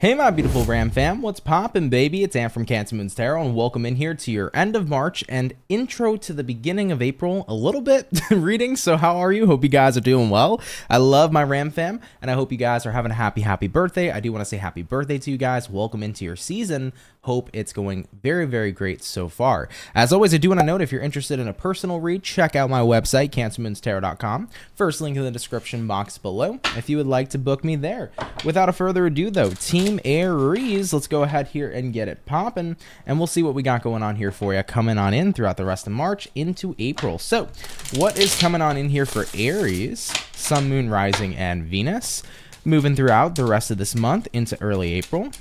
Hey my beautiful Ram fam, what's poppin' baby? It's Ant from CancerMoonsTarot and welcome in here to your end of March and intro to the beginning of April, a little bit reading. So how are you? Hope you guys are doing well. I love my Ram fam and I hope you guys are having a happy birthday. I do want to say happy birthday to you guys. Welcome into your season. Hope it's going very great so far. As always, I do want to note if you're interested in a personal read, check out my website, CancerMoonsTarot.com. First link in the description box below if you would like to book me there. Without further ado though, Team Aries, let's go ahead here and get it popping, and we'll see what we got going on here for you coming on in throughout the rest of March into April. So what is coming on in here for Aries? Sun, Moon, Rising, and Venus. Moving throughout the rest of this month into early April.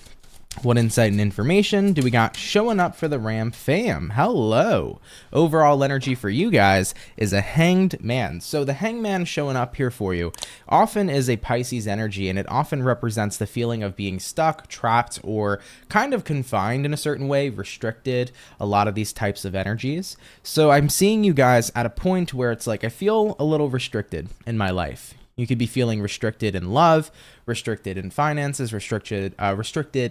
What insight and information do we got showing up for the Ram fam? Hello. Overall energy for you guys is a Hanged Man. So the Hanged Man showing up here for you often is a Pisces energy, and it often represents the feeling of being stuck, trapped, or kind of confined in a certain way, restricted, a lot of these types of energies. So I'm seeing you guys at a point where it's like I feel a little restricted in my life. You could be feeling restricted in love, restricted in finances, restricted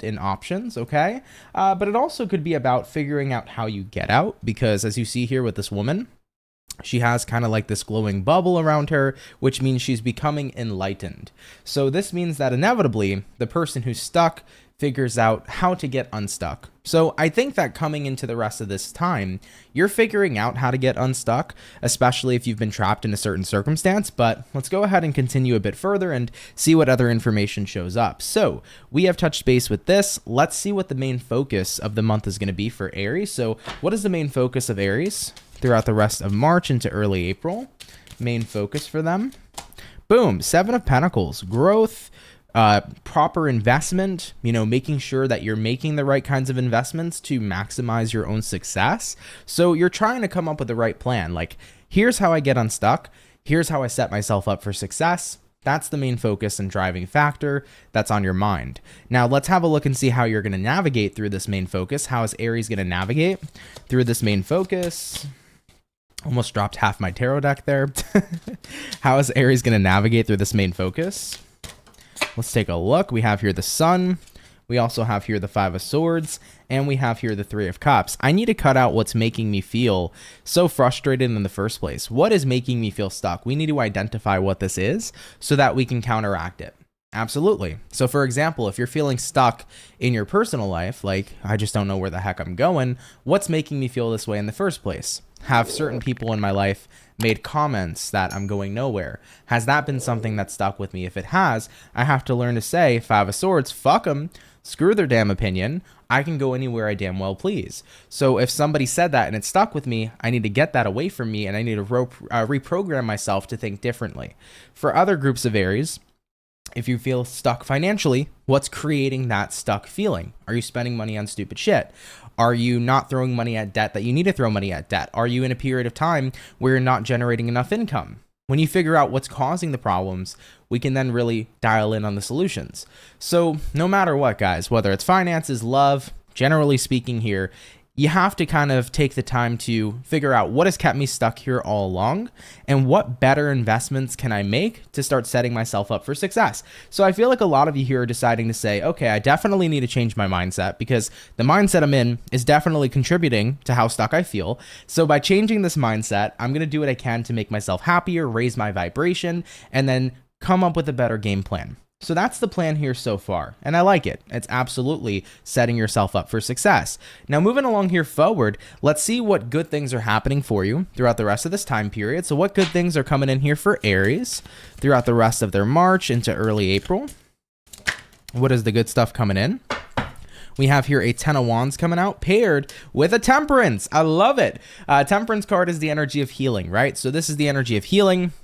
in options, okay? But it also could be about figuring out how you get out, because as you see here with this woman, she has kind of like this glowing bubble around her, which means she's becoming enlightened. So this means that inevitably, the person who's stuck figures out how to get unstuck. So I think that coming into the rest of this time, you're figuring out how to get unstuck, especially if you've been trapped in a certain circumstance. But let's go ahead and continue a bit further and see what other information shows up. So we have touched base with this. Let's see what the main focus of the month is going to be for Aries. So what is the main focus of Aries throughout the rest of March into early April? Main focus for them. Boom, Seven of Pentacles, growth, proper investment, making sure that you're making the right kinds of investments to maximize your own success. So you're trying to come up with the right plan. Like, here's how I get unstuck. Here's how I set myself up for success. That's the main focus and driving factor that's on your mind. Now let's have a look and see how you're going to navigate through this main focus. How is Aries going to navigate through this main focus? Almost dropped half my tarot deck there. How is Aries going to navigate through this main focus? Let's take a look. We have here the Sun. We also have here the Five of Swords. And we have here the Three of Cups. I need to cut out what's making me feel so frustrated in the first place. What is making me feel stuck? We need to identify what this is so that we can counteract it. Absolutely. So for example, if you're feeling stuck in your personal life, like I just don't know where the heck I'm going, what's making me feel this way in the first place? Have certain people in my life made comments that I'm going nowhere? Has that been something that stuck with me? If it has, I have to learn to say, Five of Swords, fuck them, screw their damn opinion. I can go anywhere I damn well please. So if somebody said that and it stuck with me, I need to get that away from me and I need to reprogram myself to think differently. For other groups of Aries, if you feel stuck financially, what's creating that stuck feeling? Are you spending money on stupid shit? Are you not throwing money at debt that you need to throw money at debt? Are you in a period of time where you're not generating enough income? When you figure out what's causing the problems, we can then really dial in on the solutions. So no matter what, guys, whether it's finances, love, generally speaking here, you have to kind of take the time to figure out what has kept me stuck here all along and what better investments can I make to start setting myself up for success. So I feel like a lot of you here are deciding to say, okay, I definitely need to change my mindset because the mindset I'm in is definitely contributing to how stuck I feel. So by changing this mindset, I'm going to do what I can to make myself happier, raise my vibration, and then come up with a better game plan. So that's the plan here so far, and I like it. It's absolutely setting yourself up for success. Now moving along here forward, let's see what good things are happening for you throughout the rest of this time period. So what good things are coming in here for Aries throughout the rest of their March into early April? What is the good stuff coming in? We have here a Ten of Wands coming out paired with a Temperance. I love it. Temperance card is the energy of healing, right? So this is the energy of healing.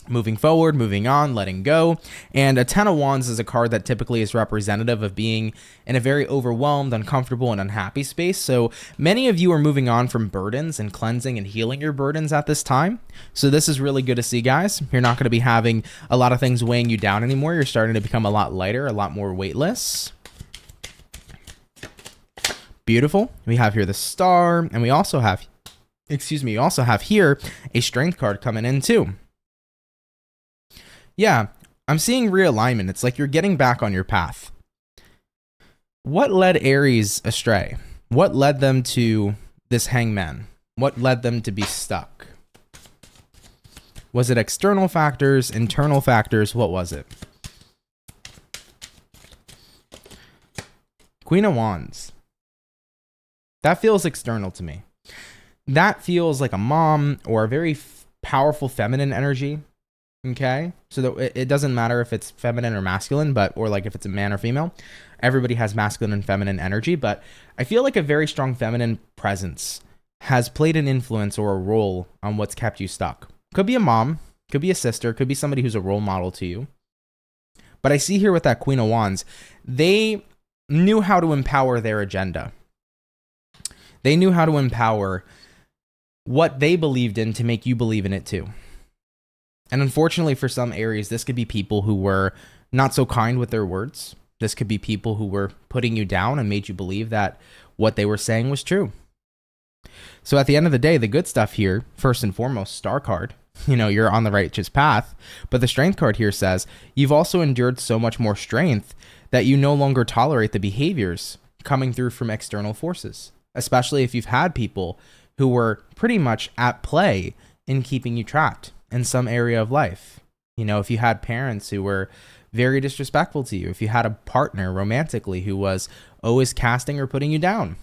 Moving forward, moving on, letting go. And a Ten of Wands is a card that typically is representative of being in a very overwhelmed, uncomfortable, and unhappy space. So many of you are moving on from burdens and cleansing and healing your burdens at this time. So this is really good to see, guys. You're not going to be having a lot of things weighing you down anymore. You're starting to become a lot lighter, a lot more weightless. Beautiful. We have here the Star, and we also have here a Strength card coming in too. Yeah, I'm seeing realignment. It's like you're getting back on your path. What led Aries astray? What led them to this hangman? What led them to be stuck? Was it external factors, internal factors? What was it? Queen of Wands. That feels external to me. That feels like a mom or a very powerful feminine energy. Okay, so it doesn't matter if it's feminine or masculine, or like if it's a man or female. Everybody has masculine and feminine energy, but I feel like a very strong feminine presence has played an influence or a role on what's kept you stuck. Could be a mom, could be a sister, could be somebody who's a role model to you. But I see here with that Queen of Wands, they knew how to empower their agenda. They knew how to empower what they believed in to make you believe in it too. And unfortunately for some Aries, this could be people who were not so kind with their words. This could be people who were putting you down and made you believe that what they were saying was true. So at the end of the day, the good stuff here, first and foremost, Star card, you're on the righteous path. But the Strength card here says, you've also endured so much more strength that you no longer tolerate the behaviors coming through from external forces, especially if you've had people who were pretty much at play in keeping you trapped in some area of life. If you had parents who were very disrespectful to you, if you had a partner romantically who was always casting or putting you down.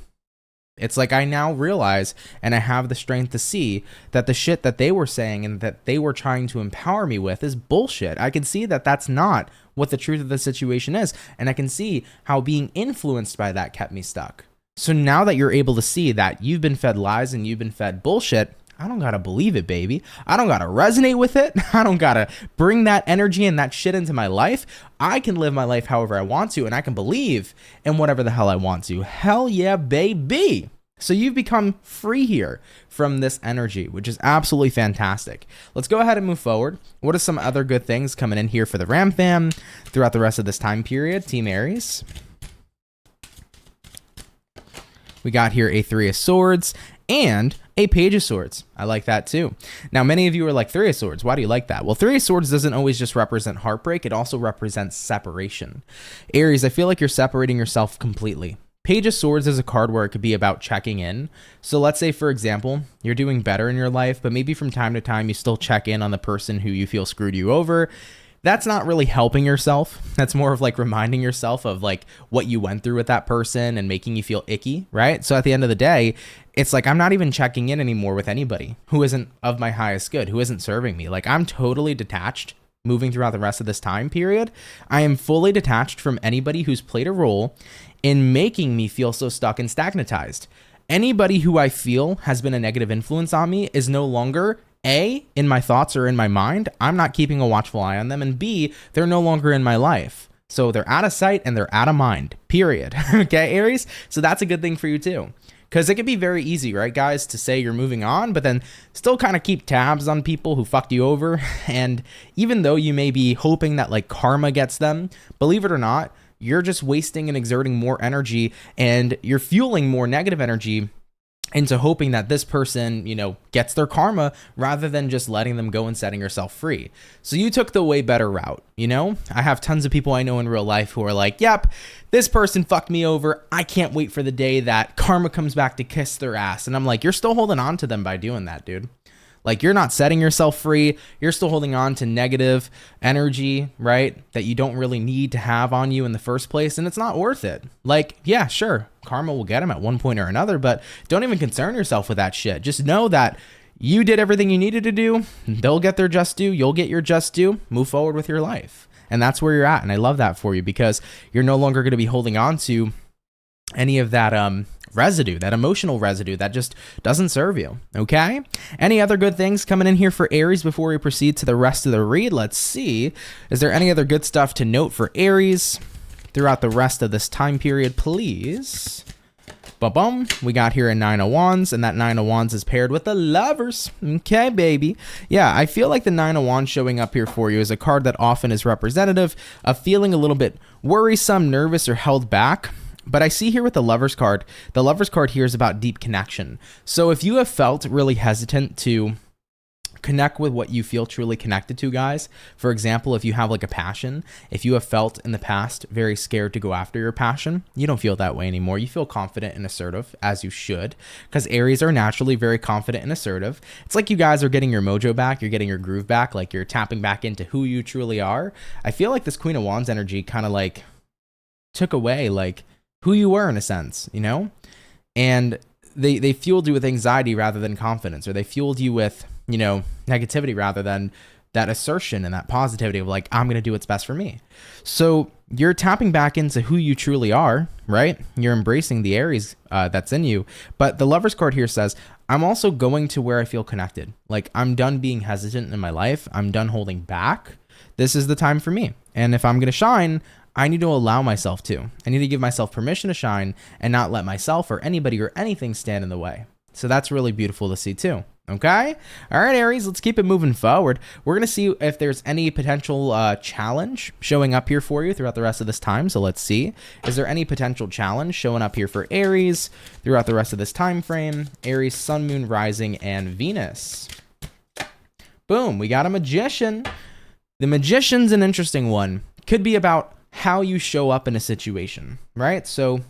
It's like I now realize, and I have the strength to see that the shit that they were saying and that they were trying to empower me with is bullshit. I can see that that's not what the truth of the situation is. And I can see how being influenced by that kept me stuck. So now that you're able to see that you've been fed lies and you've been fed bullshit, I don't gotta believe it, baby. I don't gotta resonate with it. I don't gotta bring that energy and that shit into my life. I can live my life however I want to, and I can believe in whatever the hell I want to. Hell yeah, baby. So you've become free here from this energy, which is absolutely fantastic. Let's go ahead and move forward. What are some other good things coming in here for the Ram fam throughout the rest of this time period, Team Aries? We got here a Three of Swords and a Page of Swords. I like that too. Now, many of you are like, Three of Swords, why do you like that? Well, Three of Swords doesn't always just represent heartbreak. It also represents separation. Aries, I feel like you're separating yourself completely. Page of Swords is a card where it could be about checking in. So let's say, for example, you're doing better in your life, but maybe from time to time you still check in on the person who you feel screwed you over. That's not really helping yourself. That's more of like reminding yourself of like what you went through with that person and making you feel icky, right? So at the end of the day, it's like I'm not even checking in anymore with anybody who isn't of my highest good, who isn't serving me. Like I'm totally detached moving throughout the rest of this time period. I am fully detached from anybody who's played a role in making me feel so stuck and stagnatized. Anybody who I feel has been a negative influence on me is no longer A, in my thoughts or in my mind. I'm not keeping a watchful eye on them. And B, they're no longer in my life. So they're out of sight and they're out of mind, period. Okay, Aries? So that's a good thing for you too. Because it can be very easy, right, guys, to say you're moving on, but then still kind of keep tabs on people who fucked you over. And even though you may be hoping that like karma gets them, believe it or not, you're just wasting and exerting more energy and you're fueling more negative energy into hoping that this person, gets their karma rather than just letting them go and setting yourself free. So you took the way better route, I have tons of people I know in real life who are like, yep, this person fucked me over. I can't wait for the day that karma comes back to kiss their ass. And I'm like, you're still holding on to them by doing that, dude. Like you're not setting yourself free. You're still holding on to negative energy, right? That you don't really need to have on you in the first place. And it's not worth it. Like, yeah, sure. Karma will get them at one point or another, but don't even concern yourself with that shit. Just know that you did everything you needed to do. They'll get their just due. You'll get your just due. Move forward with your life. And that's where you're at. And I love that for you because you're no longer going to be holding on to any of that, residue, that emotional residue that just doesn't serve you. Okay. Any other good things coming in here for Aries before we proceed to the rest of the read? Let's see. Is there any other good stuff to note for Aries throughout the rest of this time period, please? Ba-bum. We got here a Nine of Wands, and that Nine of Wands is paired with the Lovers. Okay, baby. Yeah, I feel like the Nine of Wands showing up here for you is a card that often is representative of feeling a little bit worrisome, nervous, or held back. But I see here with the Lovers card here is about deep connection. So if you have felt really hesitant to Connect with what you feel truly connected to, guys. For example, if you have like a passion, if you have felt in the past very scared to go after your passion, you don't feel that way anymore. You feel confident and assertive, as you should, because Aries are naturally very confident and assertive. It's like you guys are getting your mojo back, you're getting your groove back, like you're tapping back into who you truly are. I feel like this Queen of Wands energy kind of like took away like who you were in a sense, you know? And they fueled you with anxiety rather than confidence, or they fueled you with, you know, negativity rather than that assertion and that positivity of like, I'm going to do what's best for me. So you're tapping back into who you truly are, right? You're embracing the Aries that's in you. But the Lover's card here says, I'm also going to where I feel connected. Like, I'm done being hesitant in my life. I'm done holding back. This is the time for me. And if I'm going to shine, I need to allow myself to. I need to give myself permission to shine and not let myself or anybody or anything stand in the way. So that's really beautiful to see too. Okay? All right, Aries, let's keep it moving forward. We're going to see if there's any potential challenge showing up here for you throughout the rest of this time. So let's see. Is there any potential challenge showing up here for Aries throughout the rest of this time frame? Aries, Sun, Moon, Rising, and Venus. Boom, we got a Magician. The Magician's an interesting one. Could be about how you show up in a situation, right? So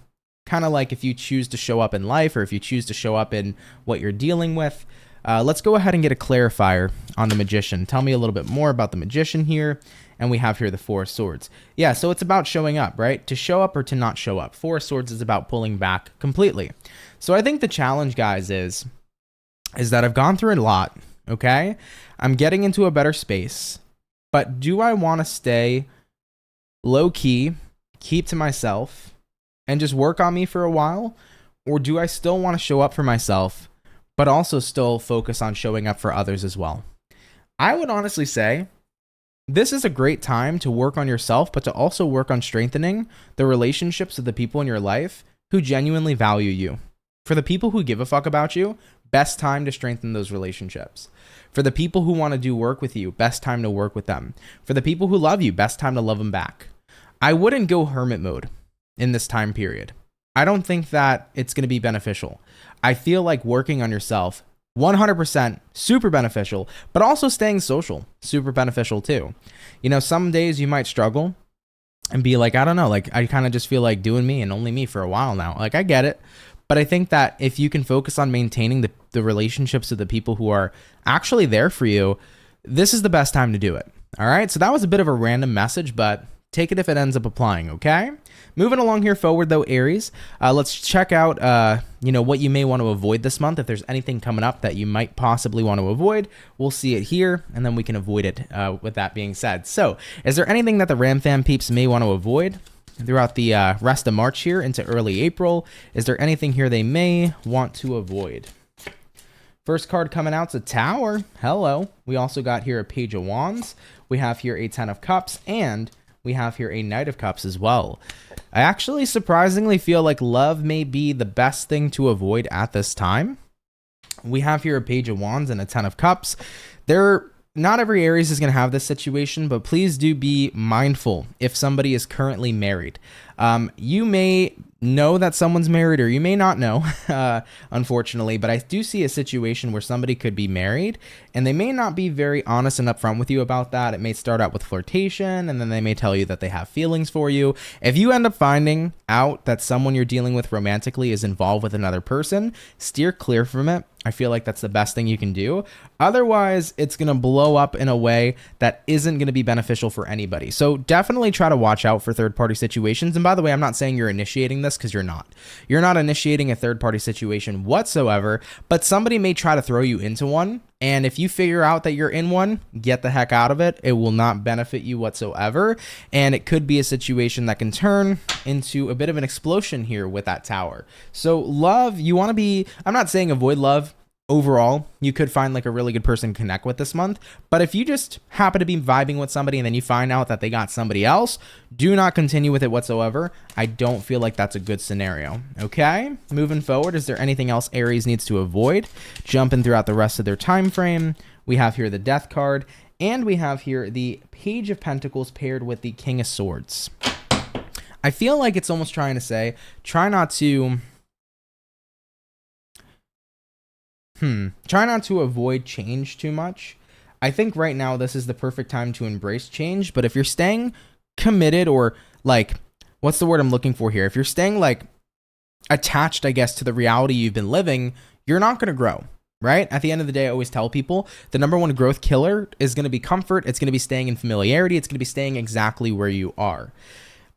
kind of like if you choose to show up in life or if you choose to show up in what you're dealing with. Let's go ahead and get a clarifier on the Magician. Tell me a little bit more about the Magician here. And we have here the Four of Swords. Yeah, so it's about showing up, right? To show up or to not show up. Four of Swords is about pulling back completely. So I think the challenge, guys, is that I've gone through a lot, okay? I'm getting into a better space. But do I want to stay low key, keep to myself, and just work on me for a while? Or do I still want to show up for myself, but also still focus on showing up for others as well? I would honestly say this is a great time to work on yourself, but to also work on strengthening the relationships of the people in your life who genuinely value you. For the people who give a fuck about you, best time to strengthen those relationships. For the people who want to do work with you, best time to work with them. For the people who love you, best time to love them back. I wouldn't go hermit mode in this time period. I don't think that it's going to be beneficial. I feel like working on yourself, 100% super beneficial, but also staying social, super beneficial too. You know, some days you might struggle and be like, I don't know, like I kind of just feel like doing me and only me for a while now. Like I get it. But I think that if you can focus on maintaining the relationships of the people who are actually there for you, this is the best time to do it. All right. So that was a bit of a random message, but take it if it ends up applying. Okay. Moving along here forward though, Aries, let's check out, what you may want to avoid this month. If there's anything coming up that you might possibly want to avoid, we'll see it here and then we can avoid it with that being said. So is there anything that the Ram Fam peeps may want to avoid throughout the rest of March here into early April? Is there anything here they may want to avoid? First card coming out is a Tower. Hello. We also got here a Page of Wands. We have here a Ten of Cups, and we have here a Knight of Cups as well. I actually surprisingly feel like love may be the best thing to avoid at this time. We have here a Page of Wands and a Ten of Cups. Not every Aries is going to have this situation, but please do be mindful if somebody is currently married. You may know that someone's married or you may not know, unfortunately, but I do see a situation where somebody could be married and they may not be very honest and upfront with you about that. It may start out with flirtation and then they may tell you that they have feelings for you. If you end up finding out that someone you're dealing with romantically is involved with another person, steer clear from it. I feel like that's the best thing you can do. Otherwise, it's going to blow up in a way that isn't going to be beneficial for anybody. So definitely try to watch out for third-party situations. And by the way, I'm not saying you're initiating this because you're not. You're not initiating a third-party situation whatsoever, but somebody may try to throw you into one. And if you figure out that you're in one, get the heck out of it. It will not benefit you whatsoever. And it could be a situation that can turn into a bit of an explosion here with that Tower. So love, you want to be, I'm not saying avoid love. Overall, you could find like a really good person to connect with this month. But if you just happen to be vibing with somebody and then you find out that they got somebody else, do not continue with it whatsoever. I don't feel like that's a good scenario. Okay, moving forward, is there anything else Aries needs to avoid? Jumping throughout the rest of their time frame, we have here the Death card, and we have here the Page of Pentacles paired with the King of Swords. I feel like it's almost trying to say, try not to avoid change too much. I think right now this is the perfect time to embrace change. But if you're staying committed, or like, what's the word I'm looking for here? If you're staying like attached, I guess, to the reality you've been living, you're not going to grow. Right? At the end of the day, I always tell people the number one growth killer is going to be comfort. It's going to be staying in familiarity. It's going to be staying exactly where you are.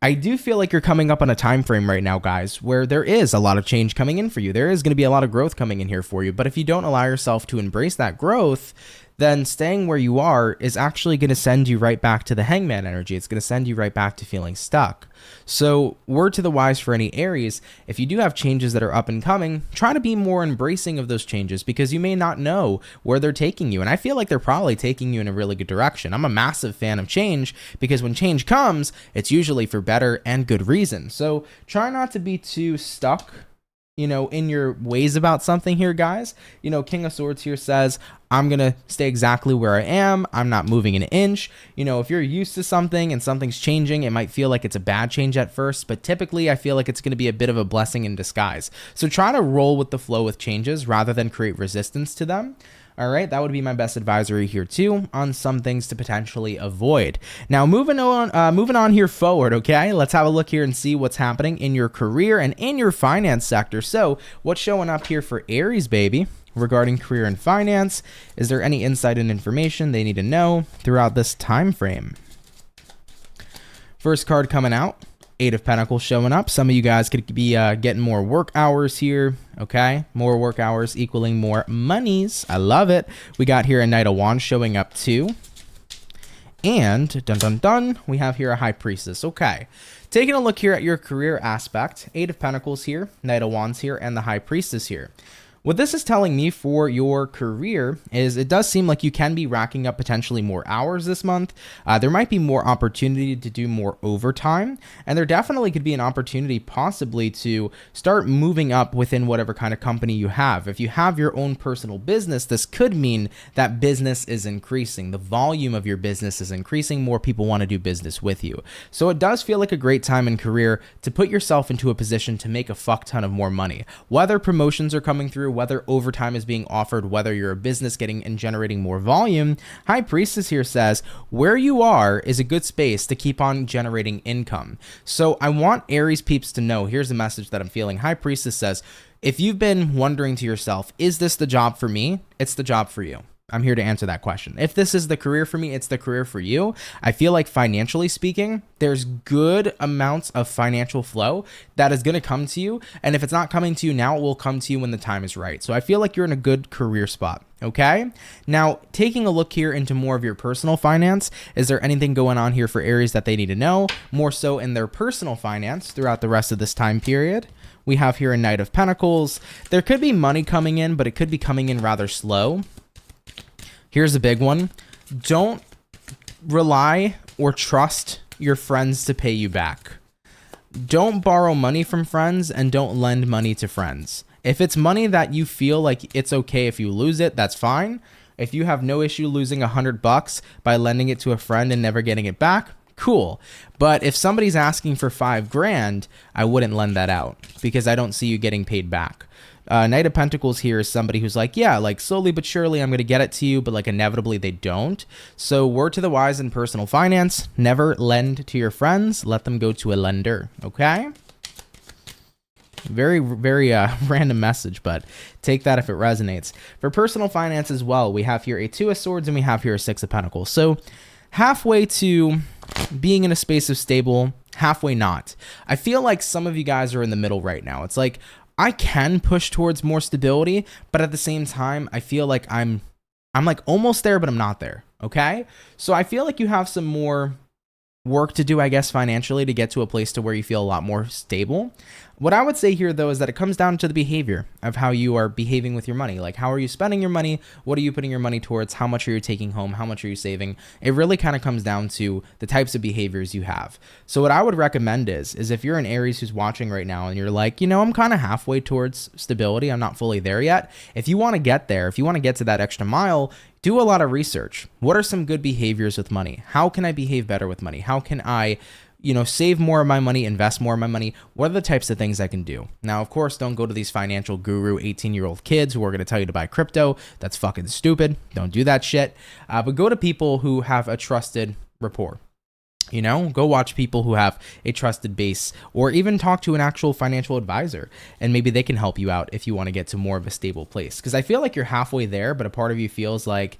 I do feel like you're coming up on a time frame right now, guys, where there is a lot of change coming in for you. There is going to be a lot of growth coming in here for you. But if you don't allow yourself to embrace that growth, then staying where you are is actually going to send you right back to the hangman energy. It's going to send you right back to feeling stuck. So word to the wise for any Aries, if you do have changes that are up and coming, try to be more embracing of those changes, because you may not know where they're taking you. And I feel like they're probably taking you in a really good direction. I'm a massive fan of change, because when change comes, it's usually for better and good reason. So try not to be too stuck, in your ways about something here, guys. King of Swords here says, I'm going to stay exactly where I am. I'm not moving an inch. If you're used to something and something's changing, it might feel like it's a bad change at first, but typically I feel like it's going to be a bit of a blessing in disguise. So try to roll with the flow with changes rather than create resistance to them. All right, that would be my best advisory here too on some things to potentially avoid. Now, moving on here forward, okay? Let's have a look here and see what's happening in your career and in your finance sector. So, what's showing up here for Aries, baby, regarding career and finance? Is there any insight and information they need to know throughout this time frame? First card coming out, Eight of Pentacles showing up. Some of you guys could be getting more work hours here, okay? More work hours equaling more monies. I love it. We got here a Knight of Wands showing up too. And dun dun dun, we have here a High Priestess. Okay. Taking a look here at your career aspect, Eight of Pentacles here, Knight of Wands here, and the High Priestess here. What this is telling me for your career is it does seem like you can be racking up potentially more hours this month. There might be more opportunity to do more overtime, and there definitely could be an opportunity possibly to start moving up within whatever kind of company you have. If you have your own personal business, this could mean that business is increasing. The volume of your business is increasing. More people want to do business with you. So it does feel like a great time in career to put yourself into a position to make a fuck ton of more money. Whether promotions are coming through, whether overtime is being offered, whether you're a business getting and generating more volume, High Priestess here says where you are is a good space to keep on generating income. So I want Aries peeps to know, here's the message that I'm feeling. High Priestess says, if you've been wondering to yourself, is this the job for me? It's the job for you. I'm here to answer that question. If this is the career for me, it's the career for you. I feel like financially speaking, there's good amounts of financial flow that is going to come to you. And if it's not coming to you now, it will come to you when the time is right. So I feel like you're in a good career spot. Okay. Now, taking a look here into more of your personal finance, is there anything going on here for Aries that they need to know? More so in their personal finance throughout the rest of this time period. We have here a Knight of Pentacles. There could be money coming in, but it could be coming in rather slow. Here's a big one. Don't rely or trust your friends to pay you back. Don't borrow money from friends and don't lend money to friends. If it's money that you feel like it's okay if you lose it, that's fine. If you have no issue losing $100 by lending it to a friend and never getting it back, cool. But if somebody's asking for $5,000, I wouldn't lend that out because I don't see you getting paid back. Knight of Pentacles here is somebody who's like, yeah, like slowly but surely I'm going to get it to you, but like inevitably they don't. So word to the wise in personal finance, never lend to your friends. Let them go to a lender. Okay. Very, very random message, but take that if it resonates. For personal finance as well, we have here a Two of Swords and we have here a Six of Pentacles. So halfway to being in a space of stable, halfway not. I feel like some of you guys are in the middle right now. It's like, I can push towards more stability, but at the same time, I feel like I'm like almost there, but I'm not there. Okay. So I feel like you have some more work to do, I guess, financially to get to a place to where you feel a lot more stable. What I would say here, though, is that it comes down to the behavior of how you are behaving with your money. Like, how are you spending your money? What are you putting your money towards? How much are you taking home? How much are you saving? It really kind of comes down to the types of behaviors you have. So what I would recommend is if you're an Aries who's watching right now and you're like, I'm kind of halfway towards stability. I'm not fully there yet. If you want to get there, if you want to get to that extra mile, do a lot of research. What are some good behaviors with money? How can I behave better with money? How can I save more of my money, invest more of my money? What are the types of things I can do? Now, of course, don't go to these financial guru 18-year-old kids who are going to tell you to buy crypto. That's fucking stupid. Don't do that shit. But go to people who have a trusted rapport. Go watch people who have a trusted base, or even talk to an actual financial advisor, and maybe they can help you out if you want to get to more of a stable place. Because I feel like you're halfway there, but a part of you feels like,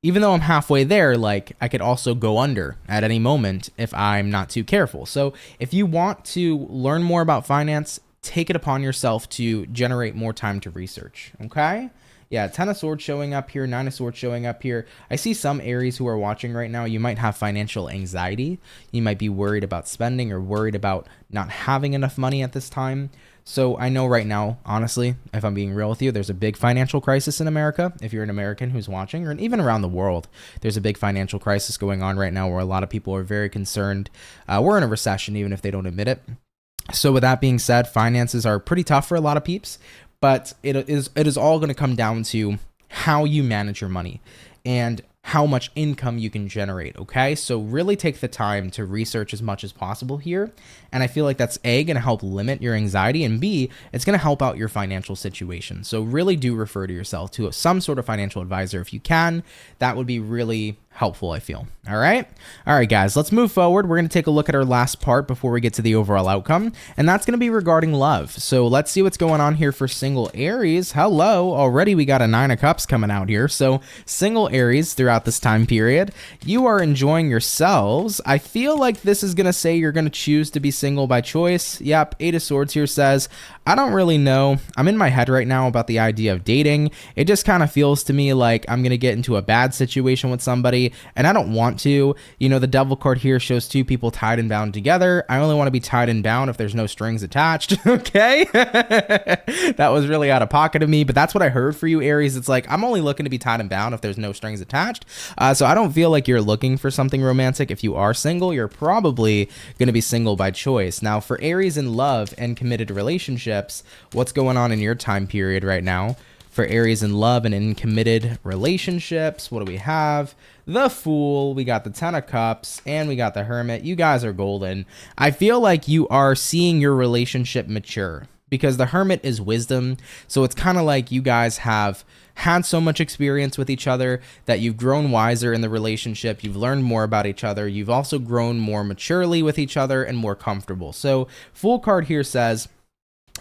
even though I'm halfway there, like I could also go under at any moment if I'm not too careful. So if you want to learn more about finance, take it upon yourself to generate more time to research. Okay? Yeah, 10 of Swords showing up here, 9 of Swords showing up here. I see some Aries who are watching right now, you might have financial anxiety. You might be worried about spending or worried about not having enough money at this time. So I know right now, honestly, if I'm being real with you, there's a big financial crisis in America. If you're an American who's watching, or even around the world, there's a big financial crisis going on right now where a lot of people are very concerned. We're in a recession, even if they don't admit it. So with that being said, finances are pretty tough for a lot of peeps. But it is all going to come down to how you manage your money and how much income you can generate, okay? So really take the time to research as much as possible here. And I feel like that's A, going to help limit your anxiety, and B, it's going to help out your financial situation. So really do refer to yourself to some sort of financial advisor if you can. That would be really helpful, I feel. All right, guys, let's move forward. We're going to take a look at our last part before we get to the overall outcome, and that's going to be regarding love. So let's see what's going on here for single Aries. Hello, already we got a 9 of Cups coming out here. So single Aries, throughout this time period, you are enjoying yourselves. I feel like this is going to say you're going to choose to be single by choice. Yep, 8 of Swords here says, I don't really know. I'm in my head right now about the idea of dating. It just kind of feels to me like I'm going to get into a bad situation with somebody, and I don't want to. The Devil card here shows two people tied and bound together. I only want to be tied and bound if there's no strings attached. Okay? That was really out of pocket of me, but that's what I heard for you, Aries. It's like, I'm only looking to be tied and bound if there's no strings attached. So I don't feel like you're looking for something romantic. If you are single, you're probably going to be single by choice. Now, for Aries in love and committed relationships, what's going on in your time period right now? For Aries in love and in committed relationships, what do we have? The Fool, we got the 10 of Cups, and we got the Hermit. You guys are golden. I feel like you are seeing your relationship mature, because the Hermit is wisdom. So it's kind of like you guys have had so much experience with each other that you've grown wiser in the relationship. You've learned more about each other. You've also grown more maturely with each other and more comfortable. So Fool card here says,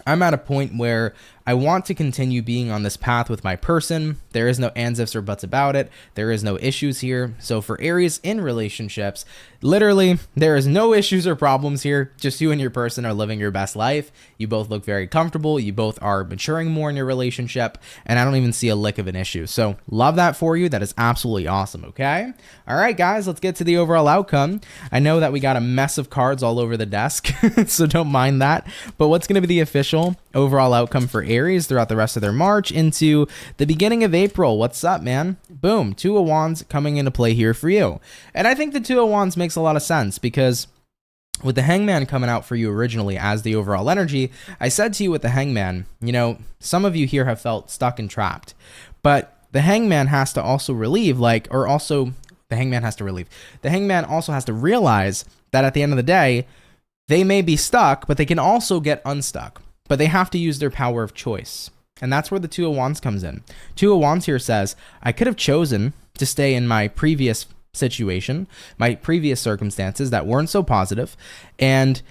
I'm at a point where I want to continue being on this path with my person. There is no ands, ifs, or buts about it. There is no issues here. So for Aries in relationships, literally, there is no issues or problems here. Just you and your person are living your best life. You both look very comfortable. You both are maturing more in your relationship, and I don't even see a lick of an issue. So love that for you. That is absolutely awesome, okay? All right, guys, let's get to the overall outcome. I know that we got a mess of cards all over the desk, so don't mind that. But what's going to be the official overall outcome for Aries throughout the rest of their March into the beginning of April? What's up, man? Boom, 2 of Wands coming into play here for you. And I think the 2 of Wands makes a lot of sense, because with the Hangman coming out for you originally as the overall energy, I said to you with the Hangman, some of you here have felt stuck and trapped, but the Hangman has to also relieve, the Hangman also has to realize that at the end of the day, they may be stuck, but they can also get unstuck. But they have to use their power of choice. And that's where the 2 of Wands comes in. 2 of Wands here says, I could have chosen to stay in my previous situation, my previous circumstances that weren't so positive. And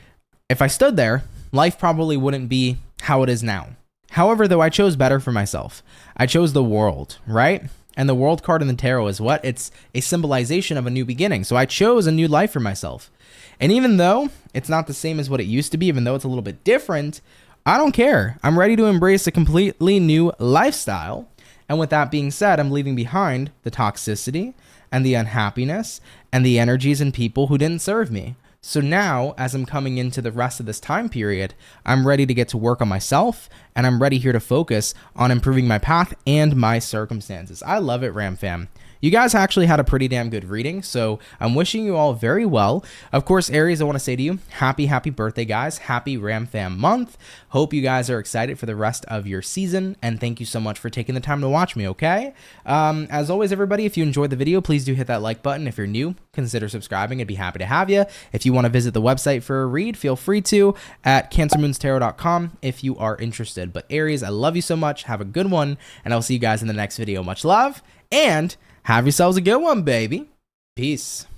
if I stood there, life probably wouldn't be how it is now. However, though, I chose better for myself. I chose the World, right? And the World card in the tarot is what? It's a symbolization of a new beginning. So I chose a new life for myself. And even though it's not the same as what it used to be, even though it's a little bit different, I don't care. I'm ready to embrace a completely new lifestyle. And with that being said, I'm leaving behind the toxicity and the unhappiness and the energies and people who didn't serve me. So now, as I'm coming into the rest of this time period, I'm ready to get to work on myself, and I'm ready here to focus on improving my path and my circumstances. I love it, Ram fam. You guys actually had a pretty damn good reading, so I'm wishing you all very well. Of course, Aries, I want to say to you, happy birthday, guys. Happy Ram Fam month. Hope you guys are excited for the rest of your season, and thank you so much for taking the time to watch me, okay? As always, everybody, if you enjoyed the video, please do hit that like button. If you're new, consider subscribing. I'd be happy to have you. If you want to visit the website for a read, feel free to at CancerMoonsTarot.com if you are interested. But Aries, I love you so much. Have a good one, and I'll see you guys in the next video. Much love, and have yourselves a good one, baby. Peace.